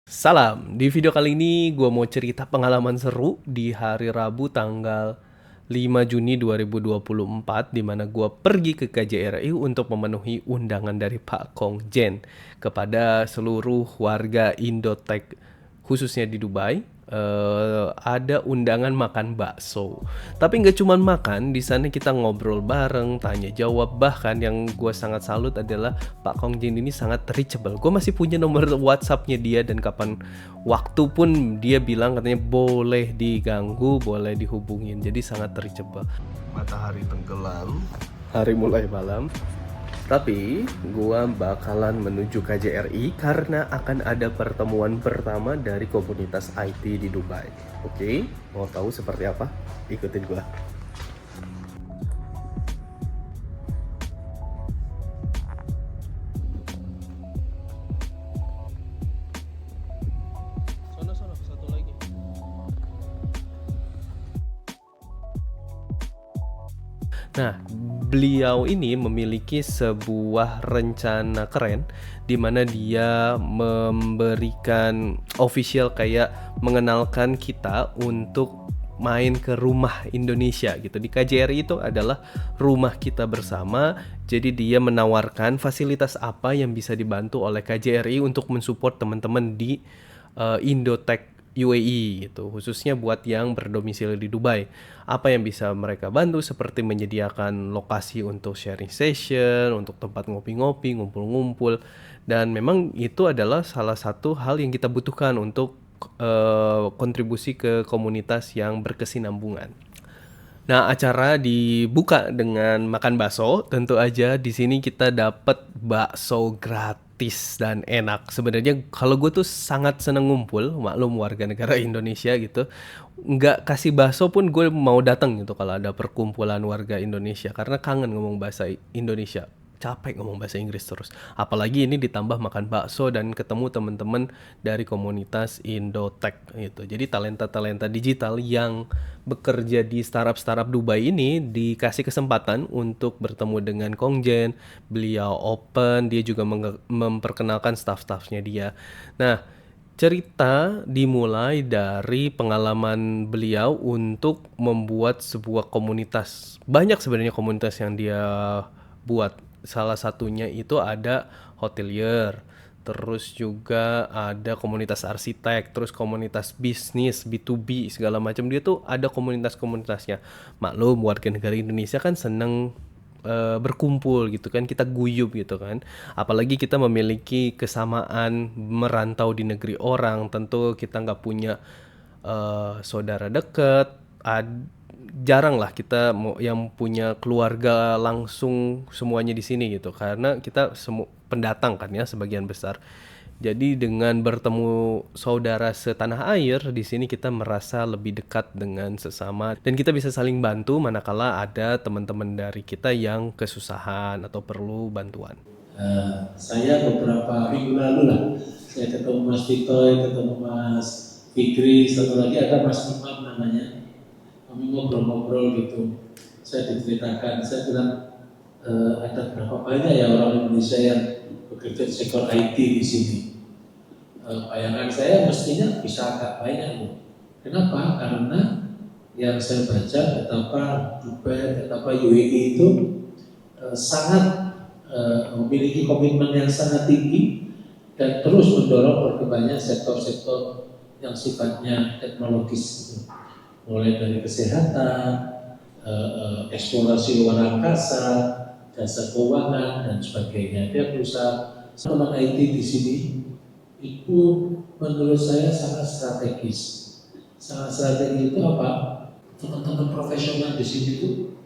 Salam, di video kali ini gue mau cerita pengalaman seru di hari Rabu tanggal 5 Juni 2024 di mana gue pergi ke KJRI untuk memenuhi undangan dari Pak Kong Jen kepada seluruh warga Indotech khususnya di Dubai. Ada undangan makan bakso. Tapi nggak cuman makan, di sana kita ngobrol bareng, tanya jawab. Bahkan yang gue sangat salut adalah Pak Kong Jin ini sangat reachable. Gue masih punya nomor WhatsAppnya dia dan kapan waktu pun dia bilang katanya boleh diganggu, boleh dihubungin. Jadi sangat reachable. Matahari tenggelam, hari mulai malam. Tapi gua bakalan menuju KJRI karena akan ada pertemuan pertama dari komunitas IT di Dubai. Oke, mau tahu seperti apa? Ikutin gua. Sono, satu lagi. Nah, beliau ini memiliki sebuah rencana keren di mana dia memberikan official kayak mengenalkan kita untuk main ke rumah Indonesia gitu. Di KJRI itu adalah rumah kita bersama. Jadi dia menawarkan fasilitas apa yang bisa dibantu oleh KJRI untuk mensupport teman-teman di Indotech UAE gitu, khususnya buat yang berdomisili di Dubai. Apa yang bisa mereka bantu seperti menyediakan lokasi untuk sharing session, untuk tempat ngopi-ngopi, ngumpul-ngumpul, dan memang itu adalah salah satu hal yang kita butuhkan untuk kontribusi ke komunitas yang berkesinambungan. Nah, acara dibuka dengan makan bakso. Tentu aja di sini kita dapat bakso gratis dan enak. Sebenarnya kalau gue tuh sangat seneng ngumpul, maklum warga negara Indonesia gitu. Nggak kasih bakso pun gue mau datang gitu kalau ada perkumpulan warga Indonesia karena kangen ngomong bahasa Indonesia. Capek ngomong bahasa Inggris terus. Apalagi ini ditambah makan bakso dan ketemu teman-teman dari komunitas Indotech gitu. Jadi talenta-talenta digital yang bekerja di startup-startup Dubai ini dikasih kesempatan untuk bertemu dengan Kong Jen. Beliau open, dia juga memperkenalkan staff-staffnya dia. Nah, cerita dimulai dari pengalaman beliau untuk membuat sebuah komunitas. Banyak sebenarnya komunitas yang dia buat. Salah satunya itu ada hotelier, terus juga ada komunitas arsitek, terus komunitas bisnis B2B segala macam. Dia tuh ada komunitas-komunitasnya. Maklum warga negara Indonesia kan seneng berkumpul gitu kan, kita guyup gitu kan, apalagi kita memiliki kesamaan merantau di negeri orang, tentu kita nggak punya saudara dekat, jarang lah kita yang punya keluarga langsung semuanya di sini gitu, karena kita pendatang kan ya sebagian besar. Jadi dengan bertemu saudara setanah air di sini kita merasa lebih dekat dengan sesama dan kita bisa saling bantu manakala ada teman-teman dari kita yang kesusahan atau perlu bantuan. Saya beberapa minggu lalu lah, saya ketemu Mas Titoy, ketemu Mas Fikri, satu lagi ada Mas Imam namanya. Kami ngobrol-ngobrol gitu. Saya diceritakan, saya bilang ada berapa banyak ya orang Indonesia yang bekerja di sektor IT di sini. Bayangan saya mestinya bisa agak banyak loh. Kenapa? Karena yang saya baca betapa Dubai, betapa UAE itu sangat memiliki komitmen yang sangat tinggi dan terus mendorong perkembangan sektor-sektor yang sifatnya teknologis, mulai dari kesehatan, eksplorasi luar angkasa, jasa keuangan dan sebagainya. Dia berusaha teman IT di sini itu menurut saya sangat strategis. Sangat strategis itu apa? Teman-teman profesional di sini itu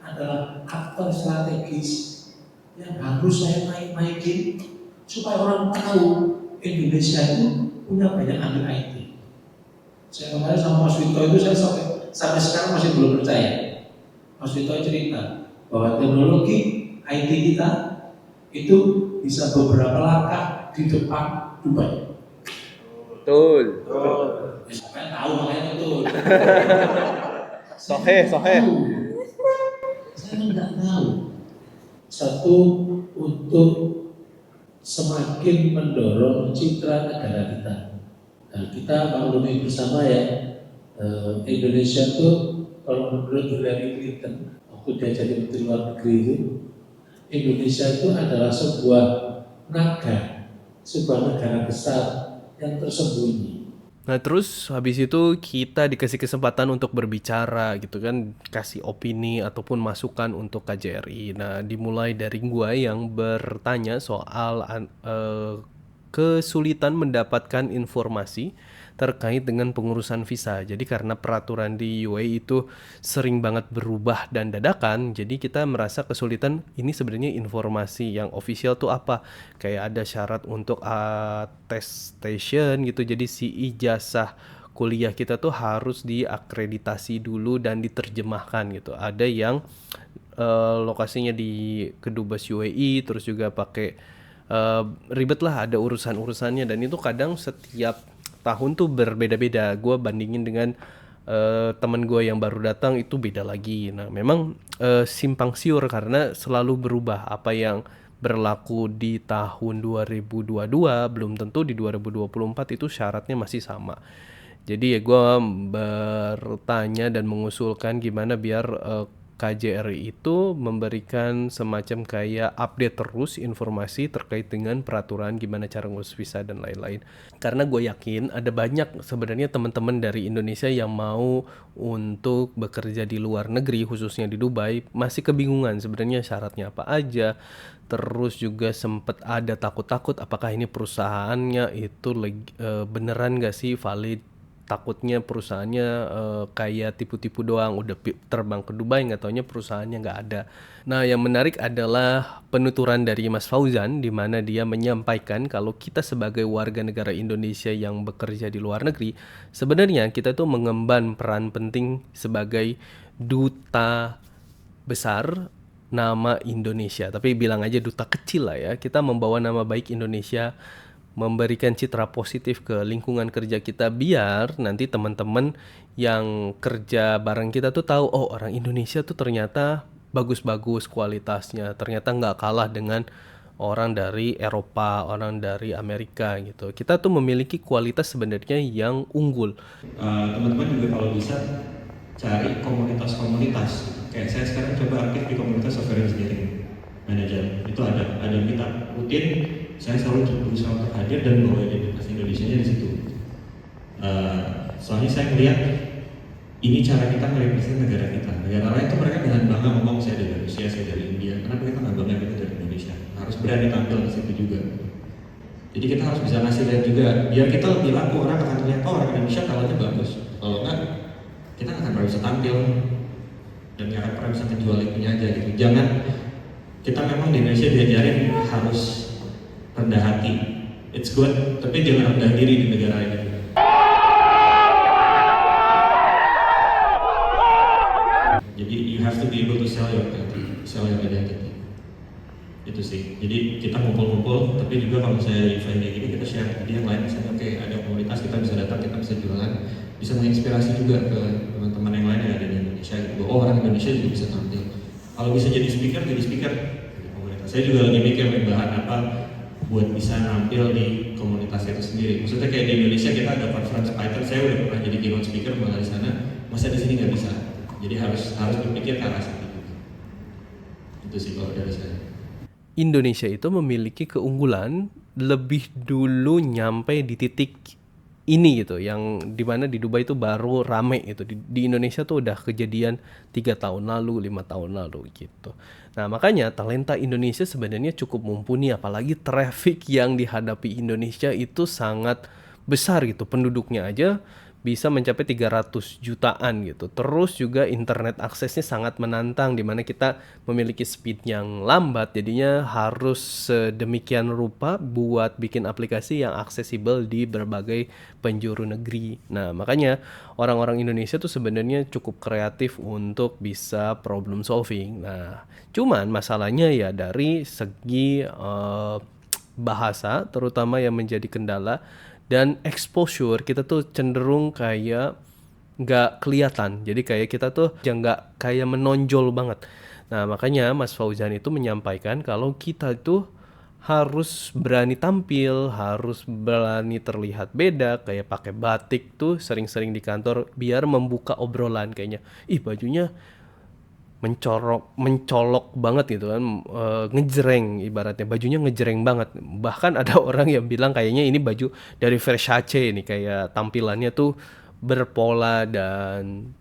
adalah aktor strategis yang harus saya naik-naikin supaya orang tahu Indonesia itu punya banyak ahli IT. Saya kemarin sama Mas Wito itu saya sampai sekarang masih belum percaya. Mas Wito cerita bahwa teknologi IT kita itu bisa beberapa langkah di depan Dubai. Betul. Siapa yang tahu makanya betul. Sohe. Saya nggak tahu. Satu, untuk semakin mendorong citra negara kita. kita maklumi bersama ya, Indonesia tuh kalau menurut Hillary Clinton waktu dia jadi Menteri Luar Negeri itu, Indonesia itu adalah sebuah negara besar yang tersembunyi. Nah terus habis itu kita dikasih kesempatan untuk berbicara gitu kan, kasih opini ataupun masukan untuk KJRI. Nah dimulai dari gua yang bertanya soal kesulitan mendapatkan informasi terkait dengan pengurusan visa. Jadi karena peraturan di UAE itu sering banget berubah dan dadakan, jadi kita merasa kesulitan ini sebenarnya informasi yang official tuh apa. Kayak ada syarat untuk attestation gitu. Jadi si ijazah kuliah kita tuh harus diakreditasi dulu dan diterjemahkan gitu. Ada yang lokasinya di Kedubes UAE, terus juga pakai ribet lah, ada urusan-urusannya, dan itu kadang setiap tahun tuh berbeda-beda. Gue bandingin dengan teman gue yang baru datang itu beda lagi. Nah memang simpang siur karena selalu berubah. Apa yang berlaku di tahun 2022 belum tentu di 2024 itu syaratnya masih sama. Jadi ya gue bertanya dan mengusulkan gimana biar KJRI itu memberikan semacam kayak update terus informasi terkait dengan peraturan gimana cara ngurus visa dan lain-lain. Karena gue yakin ada banyak sebenarnya teman-teman dari Indonesia yang mau untuk bekerja di luar negeri, khususnya di Dubai, masih kebingungan sebenarnya syaratnya apa aja. Terus juga sempat ada takut-takut apakah ini perusahaannya itu beneran gak sih valid. Takutnya perusahaannya kayak tipu-tipu doang, udah terbang ke Dubai nggak taunya perusahaannya nggak ada. Nah yang menarik adalah penuturan dari Mas Fauzan di mana dia menyampaikan kalau kita sebagai warga negara Indonesia yang bekerja di luar negeri, sebenarnya kita tuh mengemban peran penting sebagai duta besar nama Indonesia. Tapi bilang aja duta kecil lah ya, kita membawa nama baik Indonesia, memberikan citra positif ke lingkungan kerja kita biar nanti teman-teman yang kerja bareng kita tuh tahu oh orang Indonesia tuh ternyata bagus-bagus kualitasnya, ternyata nggak kalah dengan orang dari Eropa, orang dari Amerika gitu. Kita tuh memiliki kualitas sebenarnya yang unggul. Teman-teman juga kalau bisa cari komunitas-komunitas. Kayak saya sekarang coba aktif di komunitas software engineering manager. Itu ada meetup rutin. Saya selalu berusaha untuk hadir dan bawa identitas Indonesia-nya di situ. Soalnya saya melihat ini cara kita merepresent negara kita. Negara lain tuh mereka dengan bangga ngomong saya dari Rusia, saya dari India. Kenapa kita nggak bangga kita dari Indonesia? Harus berani tampil ke situ juga. Jadi kita harus bisa ngasih lihat juga, biar kita lebih laku, orang akan melihat oh orang Indonesia talentnya bagus. Kalau enggak, kita nggak akan pernah bisa tampil dan nggak akan pernah bisa menjual itunya aja gitu. Jangan kita memang di Indonesia diajarin harus rendah hati, it's good, tapi jangan rendah diri di negara ini. Jadi you have to be able to sell your identity. Itu sih. Jadi kita ngumpul-ngumpul, tapi juga kalau saya event kayak gini kita share. Jadi yang lain misalnya oke, ada komunitas kita bisa datang, kita bisa jualan, bisa menginspirasi juga ke teman-teman yang lain yang ada di Indonesia. Gitu. Oh orang Indonesia juga bisa tampil. Kalau bisa jadi speaker di komunitas. Saya juga lagi mikir bahan apa buat bisa nampil di komunitas itu sendiri. Maksudnya kayak di Indonesia kita ada conference Python, saya udah pernah jadi keynote speaker malah di sana, masa di sini nggak bisa. Jadi harus berpikir ke arah situ. Itu sih kalau dari saya. Indonesia itu memiliki keunggulan lebih dulu nyampe di titik ini gitu, yang dimana di Dubai itu baru rame gitu. Di Indonesia tuh udah kejadian 3 tahun lalu, 5 tahun lalu gitu. Nah makanya talenta Indonesia sebenarnya cukup mumpuni, apalagi traffic yang dihadapi Indonesia itu sangat besar gitu. Penduduknya aja bisa mencapai 300 jutaan gitu. Terus juga internet aksesnya sangat menantang, dimana kita memiliki speed yang lambat, jadinya harus sedemikian rupa buat bikin aplikasi yang aksesibel di berbagai penjuru negeri. Nah makanya orang-orang Indonesia tuh sebenarnya cukup kreatif untuk bisa problem solving. Nah cuman masalahnya ya dari segi bahasa terutama yang menjadi kendala, dan exposure kita tuh cenderung kayak nggak kelihatan, jadi kayak kita tuh ya nggak kayak menonjol banget. Nah makanya Mas Fauzan itu menyampaikan kalau kita tuh harus berani tampil, harus berani terlihat beda, kayak pakai batik tuh sering-sering di kantor biar membuka obrolan kayaknya. Ih, bajunya mencolok banget gitu kan, ngejreng ibaratnya, bajunya ngejreng banget. Bahkan ada orang yang bilang kayaknya ini baju dari Versace nih, kayak tampilannya tuh berpola dan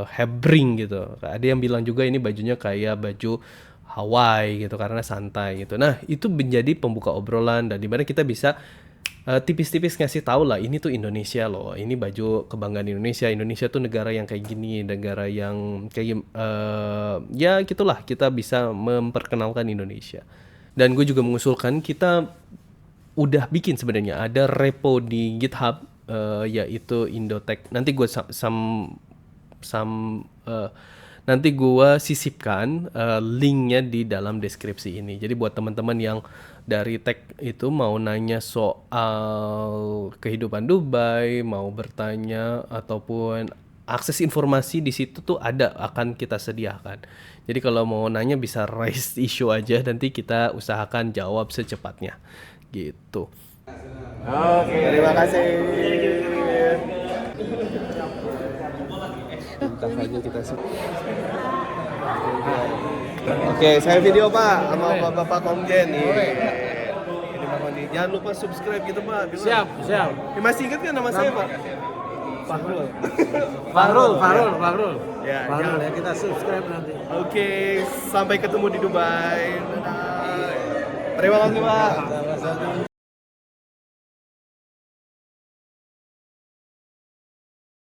hebring gitu. Ada yang bilang juga ini bajunya kayak baju Hawaii gitu karena santai gitu. Nah, itu menjadi pembuka obrolan dan dimana kita bisa tipis-tipis ngasih tahu lah ini tuh Indonesia loh, ini baju kebanggaan Indonesia. Indonesia tuh negara yang kayak gini, negara yang kayak ya gitulah, kita bisa memperkenalkan Indonesia. Dan gue juga mengusulkan kita udah bikin sebenarnya ada repo di GitHub, yaitu Indotech. Nanti gue nanti gua sisipkan linknya di dalam deskripsi ini. Jadi buat teman-teman yang dari tech itu mau nanya soal kehidupan Dubai, mau bertanya ataupun akses informasi di situ tuh akan kita sediakan. Jadi kalau mau nanya bisa raise issue aja, nanti kita usahakan jawab secepatnya. Gitu. Oke, terima kasih. Bentar saja kita Oke, saya video Pak sama Bapak Komjen nih. ini Pak Kondi. Jangan lupa subscribe gitu Pak. Siap. Masih ingat kan nama saya Pak? Fahrul. Fahrul. Ya, Fahrul ya, kita subscribe nanti. Oke, sampai ketemu di Dubai. Dadah. Terima kasih Pak.